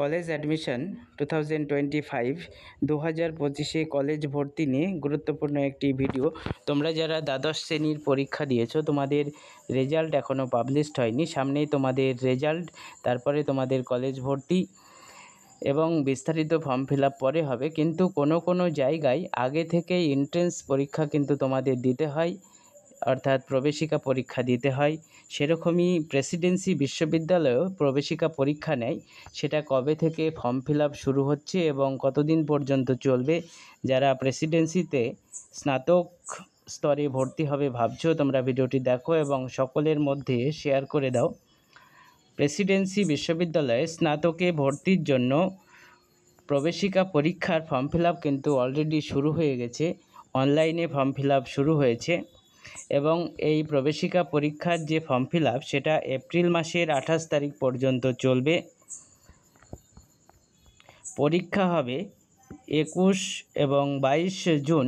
College admission 2025 2025 college ভর্তি নিয়ে গুরুত্বপূর্ণ একটি ভিডিও। তোমরা যারা দ্বাদশ শ্রেণীর পরীক্ষা দিয়েছো, তোমাদের রেজাল্ট এখনও পাবলিশড হয়নি। সামনেই তোমাদের রেজাল্ট, তারপরে তোমাদের কলেজ ভর্তি এবং বিস্তারিত ফর্ম ফিল আপ পরে হবে। কিন্তু কোনো জায়গায় আগে থেকে এন্ট্রেন্স পরীক্ষা কিন্তু তোমাদের দিতে হয়, অর্থাৎ প্রবেশিকা পরীক্ষা দিতে হয়। সেরকমই প্রেসিডেন্সি বিশ্ববিদ্যালয়েও প্রবেশিকা পরীক্ষা নেয়। সেটা কবে থেকে ফর্ম ফিল আপ শুরু হচ্ছে এবং কতদিন পর্যন্ত চলবে, যারা প্রেসিডেন্সিতে স্নাতক স্তরে ভর্তি হবে ভাবছো, তোমরা ভিডিওটি দেখো এবং সকলের মধ্যে শেয়ার করে দাও। প্রেসিডেন্সি বিশ্ববিদ্যালয়ে স্নাতকে ভর্তির জন্য প্রবেশিকা পরীক্ষার ফর্ম ফিল আপ কিন্তু অলরেডি শুরু হয়ে গেছে। অনলাইনে ফর্ম ফিল আপ শুরু হয়েছে এবং এই প্রবেশিকা পরীক্ষার যে ফর্ম ফিল আপ সেটা এপ্রিল মাসের 28 তারিখ পর্যন্ত চলবে। পরীক্ষা হবে 21 এবং 22 জুন,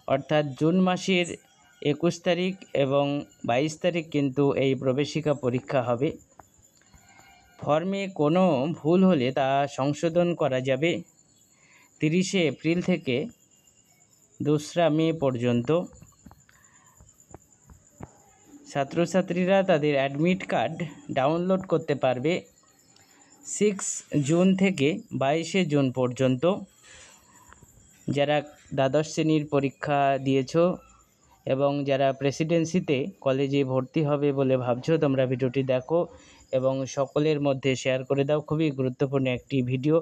অর্থাৎ জুন মাসের 21 তারিখ এবং 22 তারিখ কিন্তু এই প্রবেশিকা পরীক্ষা হবে। ফর্মে কোনো ভুল হলে তা সংশোধন করা যাবে 30 এপ্রিল থেকে 2 মে পর্যন্ত। ছাত্রছাত্রীরা তাদের অ্যাডমিট কার্ড ডাউনলোড করতে পারবে 6 জুন থেকে 22 জুন পর্যন্ত। যারা দ্বাদশ শ্রেণীর পরীক্ষা দিয়েছো এবং যারা প্রেসিডেন্সিতে কলেজে ভর্তি হবে বলে ভাবছো, তোমরা ভিডিওটি দেখো এবং সকলের মধ্যে শেয়ার করে দাও। খুবই গুরুত্বপূর্ণ একটি ভিডিও।